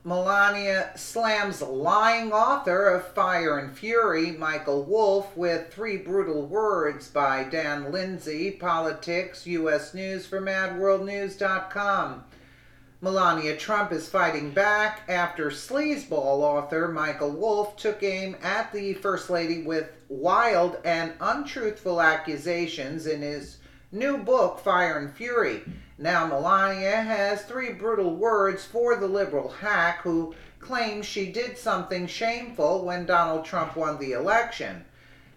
Melania slams lying author of Fire and Fury, Michael Wolff, with three brutal words by Dan Lindsay, Politics, U.S. News for MadWorldNews.com. Melania Trump is fighting back after sleazeball author Michael Wolff took aim at the First Lady with wild and untruthful accusations in his new book, Fire and Fury. Now Melania has three brutal words for the liberal hack who claims she did something shameful when Donald Trump won the election.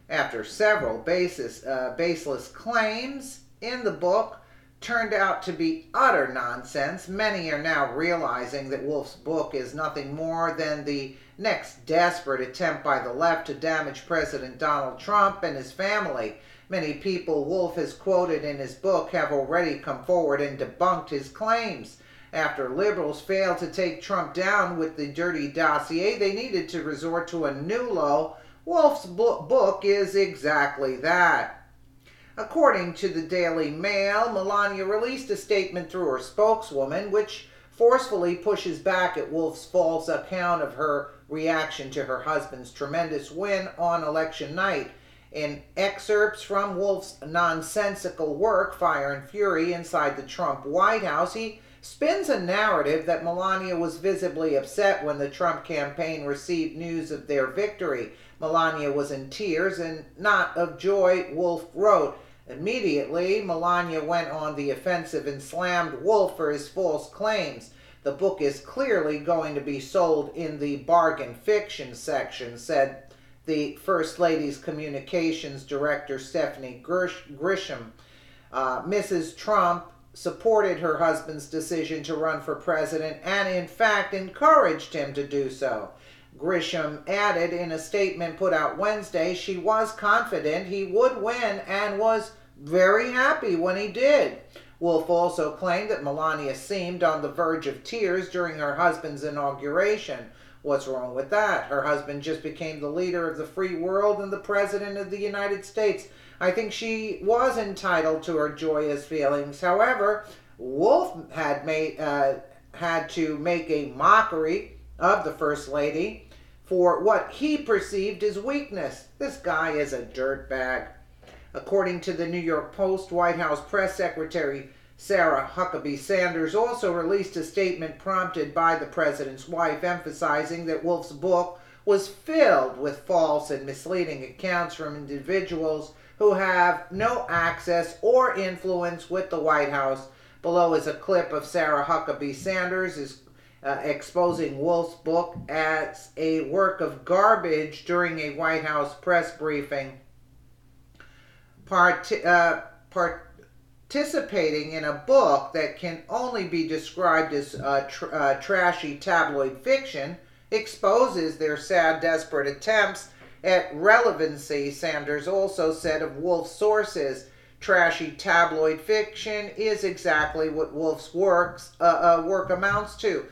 After several baseless claims in the book turned out to be utter nonsense, many are now realizing that Wolff's book is nothing more than the next desperate attempt by the left to damage President Donald Trump and his family. Many people Wolff has quoted in his book have already come forward and debunked his claims. After liberals failed to take Trump down with the dirty dossier, they needed to resort to a new low. Wolff's book is exactly that. According to the Daily Mail, Melania released a statement through her spokeswoman, which forcefully pushes back at Wolff's false account of her reaction to her husband's tremendous win on election night. In excerpts from Wolff's nonsensical work, Fire and Fury, inside the Trump White House, he spins a narrative that Melania was visibly upset when the Trump campaign received news of their victory. Melania was in tears and not of joy, Wolff wrote. Immediately, Melania went on the offensive and slammed Wolff for his false claims. The book is clearly going to be sold in the bargain fiction section, said the First Lady's communications director, Stephanie Grisham. Mrs. Trump supported her husband's decision to run for president and, in fact, encouraged him to do so. Grisham added in a statement put out Wednesday she was confident he would win and was very happy when he did. Wolff also claimed that Melania seemed on the verge of tears during her husband's inauguration. What's wrong with that? Her husband just became the leader of the free world and the president of the United States. I think she was entitled to her joyous feelings. However, Wolff had to make a mockery of the First Lady for what he perceived as weakness. This guy is a dirtbag. According to the New York Post, White House Press Secretary Sarah Huckabee Sanders also released a statement prompted by the president's wife, emphasizing that Wolff's book was filled with false and misleading accounts from individuals who have no access or influence with the White House. Below is a clip of Sarah Huckabee Sanders exposing Wolff's book as a work of garbage during a White House press briefing. Participating in a book that can only be described as trashy tabloid fiction exposes their sad, desperate attempts at relevancy, Sanders also said of Wolff's sources. Trashy tabloid fiction is exactly what Wolff's work amounts to.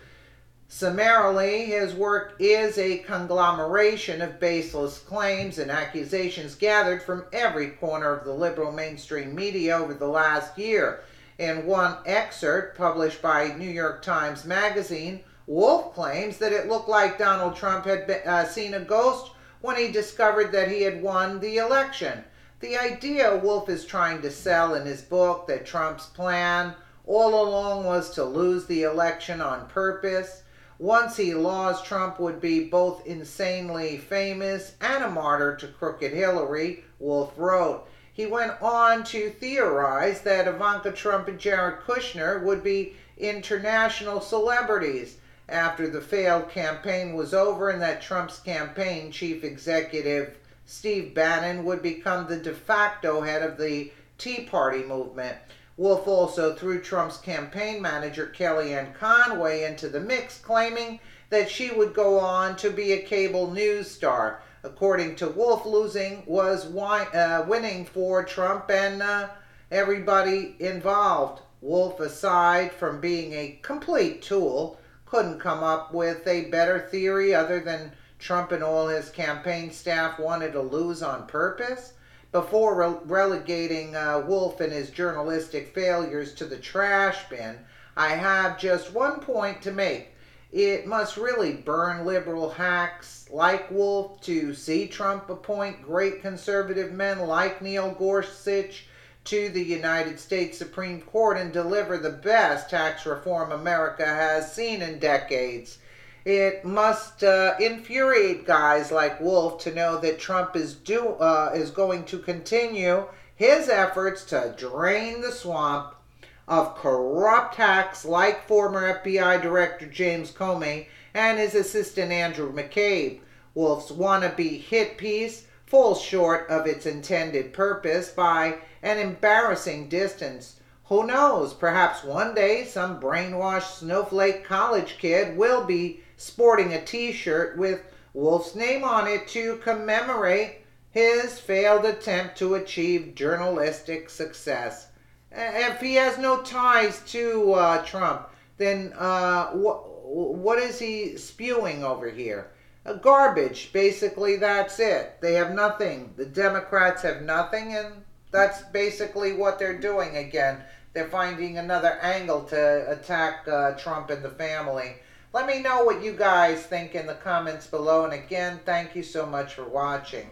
Summarily, his work is a conglomeration of baseless claims and accusations gathered from every corner of the liberal mainstream media over the last year. In one excerpt published by New York Times Magazine, Wolff claims that it looked like Donald Trump had seen a ghost when he discovered that he had won the election. The idea Wolff is trying to sell in his book, that Trump's plan all along was to lose the election on purpose. Once he lost, Trump would be both insanely famous and a martyr to crooked Hillary, Wolff wrote. He went on to theorize that Ivanka Trump and Jared Kushner would be international celebrities after the failed campaign was over, and that Trump's campaign chief executive Steve Bannon would become the de facto head of the Tea Party movement. Wolff also threw Trump's campaign manager Kellyanne Conway into the mix, claiming that she would go on to be a cable news star. According to Wolff, losing was winning for Trump and everybody involved. Wolff, aside from being a complete tool, couldn't come up with a better theory other than Trump and all his campaign staff wanted to lose on purpose. Before relegating Wolff and his journalistic failures to the trash bin, I have just one point to make. It must really burn liberal hacks like Wolf to see Trump appoint great conservative men like Neil Gorsuch to the United States Supreme Court and deliver the best tax reform America has seen in decades. It must infuriate guys like Wolf to know that Trump is going to continue his efforts to drain the swamp of corrupt hacks like former FBI Director James Comey and his assistant Andrew McCabe. Wolf's wannabe hit piece falls short of its intended purpose by an embarrassing distance. Who knows, perhaps one day some brainwashed snowflake college kid will be sporting a t-shirt with Wolf's name on it to commemorate his failed attempt to achieve journalistic success. If he has no ties to Trump, then what is he spewing over here? Garbage, basically, that's it. They have nothing. The Democrats have nothing, and that's basically what they're doing again. They're finding another angle to attack Trump and the family. Let me know what you guys think in the comments below, and again, thank you so much for watching.